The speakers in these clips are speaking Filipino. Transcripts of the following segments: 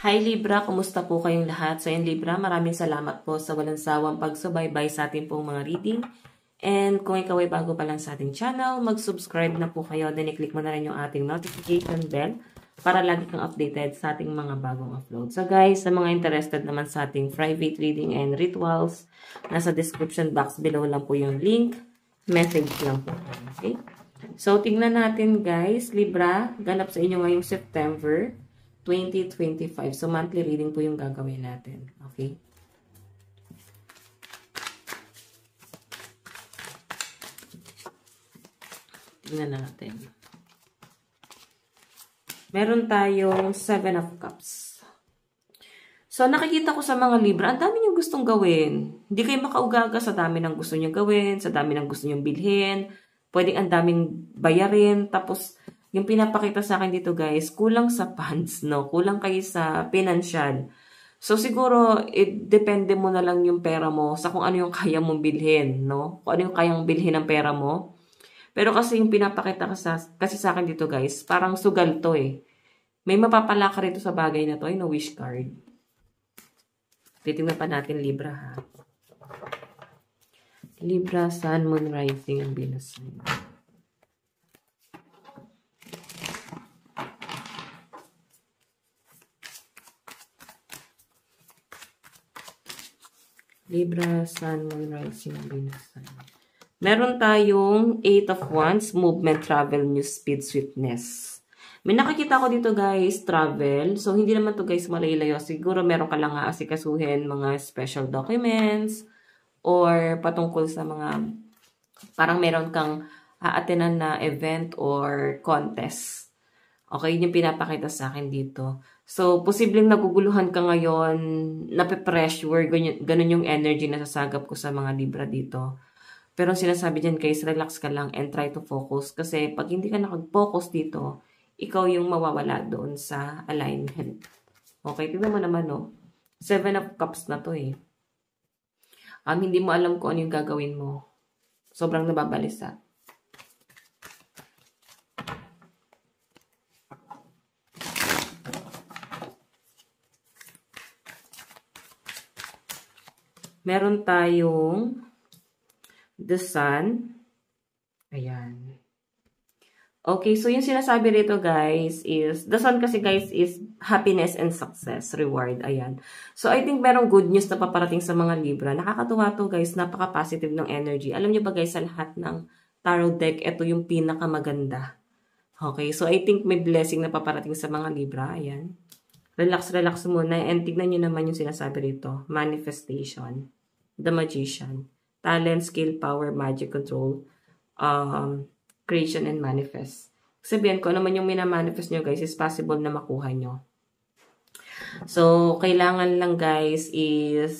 Hi Libra, kumusta po kayong lahat? So yan Libra, maraming salamat po sa walang sawang pagsubaybay sa ating pong mga reading. And kung ikaw ay bago pa lang sa ating channel, mag-subscribe na po kayo. Then i-click mo na rin yung ating notification bell para lagi kang updated sa ating mga bagong upload. So guys, sa mga interested naman sa ating private reading and rituals, nasa description box below lang po yung link. Message lang po. Okay? So tignan natin guys, Libra, ganap sa inyo ngayong September 2025. So, monthly reading po yung gagawin natin. Okay? Tingnan natin. Meron tayong 7 of Cups. So, nakikita ko sa mga Libra, ang dami niyong gustong gawin. Hindi kayo makaugaga sa dami ng gusto niyong gawin, sa dami ng gusto niyong bilhin. Pwedeng ang daming bayarin. Tapos, yung pinapakita sa akin dito guys, kulang sa funds, no? Kulang kayo sa financial. So siguro, depende mo na lang yung pera mo sa kung ano yung kaya mong bilhin, no? Kung ano yung kayang bilhin ng pera mo. Pero kasi yung pinapakita kasi sa akin dito guys, parang sugal to eh. May mapapala ka rito sa bagay na to, yung wish card. Titingnan pa natin Libra ha. Libra, Sun, Moon, Rising, and Venus. Libra, Sun, Moon, Rising, Venus. Meron tayong 8 of Wands, Movement, Travel, New Speed, Sweetness. May nakikita ko dito guys, travel. So, hindi naman to guys malayo. Siguro meron ka lang aasikasuhin mga special documents or patungkol sa mga parang meron kang aatenan na event or contest. Okay, yun yung pinapakita sa akin dito. So, posibleng naguguluhan ka ngayon, nape-pressure, ganun yung energy na sasagap ko sa mga Libra dito. Pero sinasabi dyan guys, relax ka lang and try to focus. Kasi pag hindi ka nakag-focus dito, ikaw yung mawawala doon sa alignment. Okay, tignan mo naman no. 7 of Cups na to eh. Hindi mo alam kung ano yung gagawin mo. Sobrang nababalisa. Meron tayong the Sun. Ayan. Okay, so yung sinasabi rito guys is, the Sun kasi guys is happiness and success, reward. Ayan. So I think merong good news na paparating sa mga Libra. Nakakatuwa to guys, napaka-positive ng energy. Alam nyo ba guys, sa lahat ng tarot deck, ito yung pinakamaganda. Okay, so I think may blessing na paparating sa mga Libra. Ayan. Relax, relax muna. And tignan nyo naman yung sinasabi rito. Manifestation. The Magician. Talent, skill, power, magic, control, creation, and manifest. Sabihin ko naman yung minamanifest nyo guys is possible na makuha nyo. So, kailangan lang guys is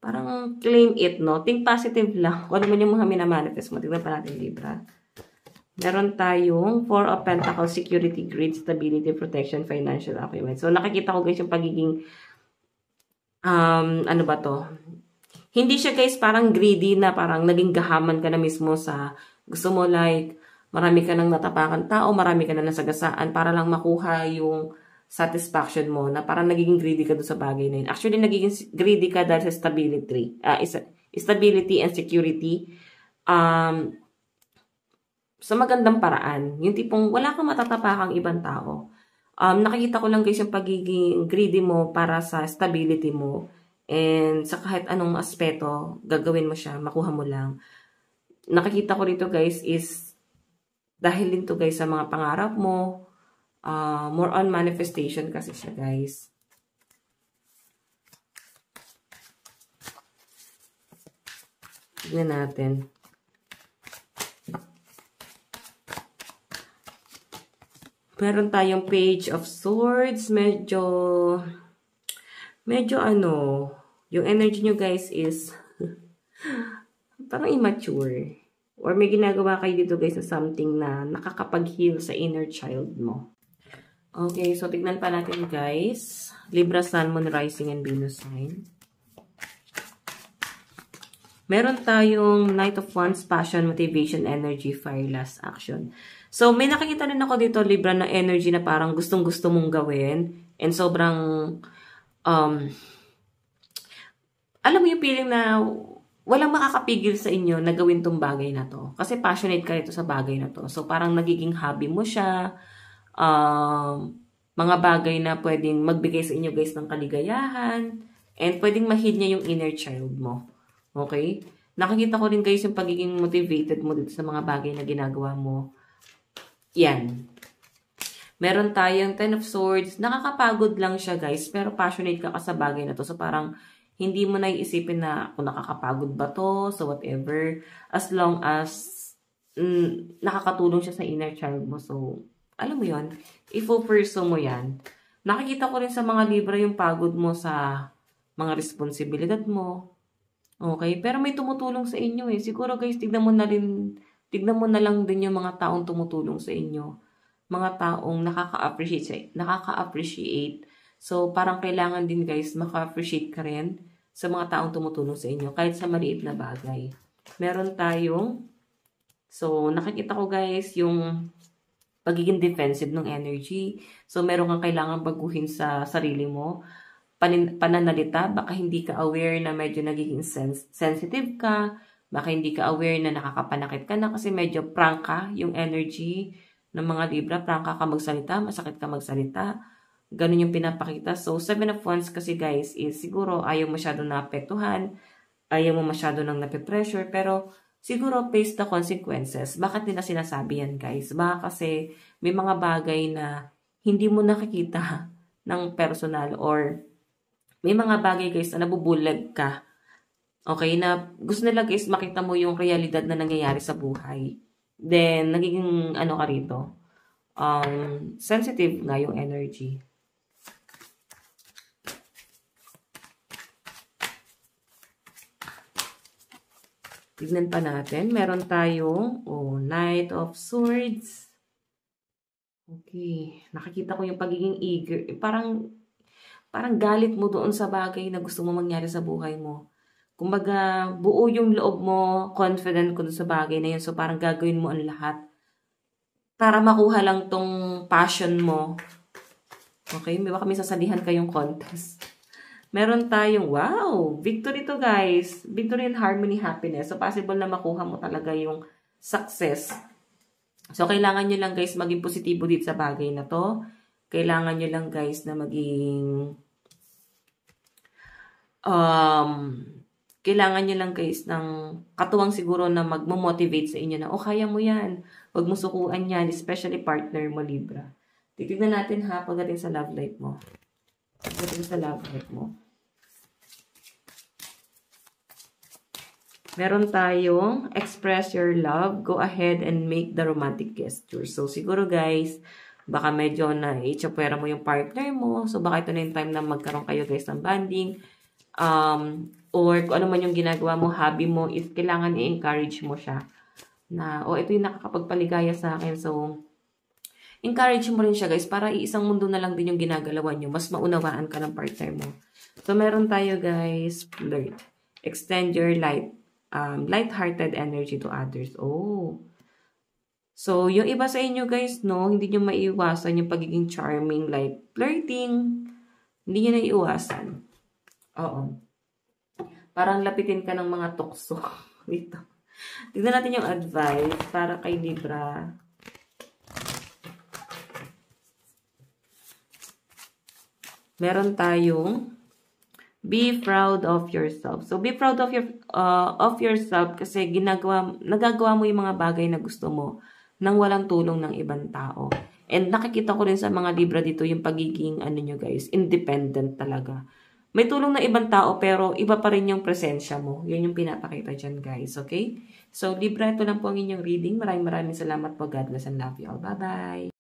parang claim it, no? Think positive lang. Kung ano man yung mga minamanifest mo. Tignan pa natin, Libra. Meron tayong 4 of Pentacles, security, greed, stability, protection, financial acumen. So, nakikita ko guys yung pagiging ano ba to? Hindi siya guys parang greedy na parang naging gahaman ka na mismo sa gusto mo like marami ka nang natapakan tao, marami ka na nasagasaan para lang makuha yung satisfaction mo na parang nagiging greedy ka doon sa bagay na yun. Actually, nagiging greedy ka dahil sa stability. Stability and security sa magandang paraan. Yung tipong wala kang matatapakang ibang tao. Nakikita ko lang guys yung pagiging greedy mo para sa stability mo. And sa kahit anong aspeto, gagawin mo siya, makuha mo lang. Nakikita ko rito guys is dahil din to guys sa mga pangarap mo. More on manifestation kasi siya guys. Tignan natin. Meron tayong Page of Swords. Medyo ano, yung energy nyo guys is parang immature. Or may ginagawa kayo dito guys na something na nakakapag-heal sa inner child mo. Okay, so tignan pa natin guys. Libra, Sun, Moon, Rising, and Venus sign. Meron tayong Knight of Wands, Passion, Motivation, Energy, Fire, Last Action. So, may nakikita rin ako dito, Libra, na energy na parang gustong-gusto mong gawin. And sobrang, alam mo yung feeling na walang makakapigil sa inyo na gawin tong bagay na to. Kasi passionate ka ito sa bagay na to. So, parang nagiging hobby mo siya. Mga bagay na pwedeng magbigay sa inyo guys ng kaligayahan. And pwedeng ma-heal niya yung inner child mo. Okay? Nakikita ko rin guys yung pagiging motivated mo dito sa mga bagay na ginagawa mo. Yan. Meron tayong Ten of Swords. Nakakapagod lang siya guys. Pero passionate ka sa bagay na to. So parang hindi mo na iisipin na kung nakakapagod ba to. So whatever. As long as nakakatulong siya sa inner child mo. So alam mo yun. If-pursue mo yan. Nakikita ko rin sa mga Libra yung pagod mo sa mga responsibilidad mo. Okay? Pero may tumutulong sa inyo eh. Siguro guys, tignan mo na lang din yung mga taong tumutulong sa inyo. Mga taong nakaka-appreciate. So, parang kailangan din guys, maka-appreciate ka rin sa mga taong tumutulong sa inyo. Kahit sa maliit na bagay. Meron tayong, so, nakikita ko guys, yung pagiging defensive ng energy. So, meron kang kailangan baguhin sa sarili mo. Pananalita, baka hindi ka aware na medyo nagiging sensitive ka, baka hindi ka aware na nakakapanakit ka na kasi medyo prank ka yung energy ng mga Libra, prank ka magsalita, masakit ka magsalita, ganun yung pinapakita. So, 7 of Wands kasi guys is siguro ayaw masyado na apektuhan, ayaw mo masyado nang nape-pressure, pero siguro face the consequences. Bakit nila sinasabi yan guys? Baka kasi may mga bagay na hindi mo nakikita ng personal or may mga bagay guys na nabubulag ka. Okay, na gusto nila guys makita mo yung realidad na nangyayari sa buhay. Then, nagiging ano ka rito, sensitive nga yung energy. Tignan pa natin. Meron tayong, Knight of Swords. Okay. Nakikita ko yung pagiging eager. Parang galit mo doon sa bagay na gusto mo mangyari sa buhay mo. Kumbaga, buo yung loob mo, confident ko doon sa bagay na yun. So, parang gagawin mo ang lahat para makuha lang tong passion mo. Okay? May baka may sasalihan kayong contest. Meron tayong, wow! Victory to guys. Victory and harmony, happiness. So, possible na makuha mo talaga yung success. So, kailangan nyo lang guys maging positibo dito sa bagay na to. Kailangan nyo lang guys na maging kailangan nyo lang guys ng katuwang siguro na magmo-motivate sa inyo na kaya mo yan. Huwag mo sukuan yan, especially partner mo Libra. Titignan natin ha pagdating sa love life mo. Pagdating sa love life mo. Meron tayong express your love, go ahead and make the romantic gesture. So siguro guys, baka medyo na i-chapwera mo yung partner mo. So, baka ito na yung time na magkaroon kayo guys ng bonding. Or kung ano man yung ginagawa mo, hobby mo, is kailangan i-encourage mo siya. Na, ito yung nakakapagpaligaya sa akin. So, encourage mo rin siya guys para iisang mundo na lang din yung ginagalawan nyo. Mas maunawaan ka ng partner mo. So, meron tayo guys, flirt. Extend your light-hearted energy to others. So, yung iba sa inyo guys, no, hindi nyo maiiwasan yung pagiging charming, like flirting. Hindi nyo naiiwasan. Oo. Parang lapitin ka ng mga tukso dito. Tignan natin yung advice para kay Libra. Meron tayong be proud of yourself. So, be proud of yourself kasi nagagawa mo yung mga bagay na gusto mo nang walang tulong ng ibang tao. And nakikita ko rin sa mga Libra dito yung pagiging, nyo guys, independent talaga. May tulong na ibang tao pero iba pa rin yung presensya mo. Yun yung pinapakita dyan guys, okay? So, Libra, ito lang po ang inyong reading. Maraming salamat po. God bless and love you all. Bye-bye!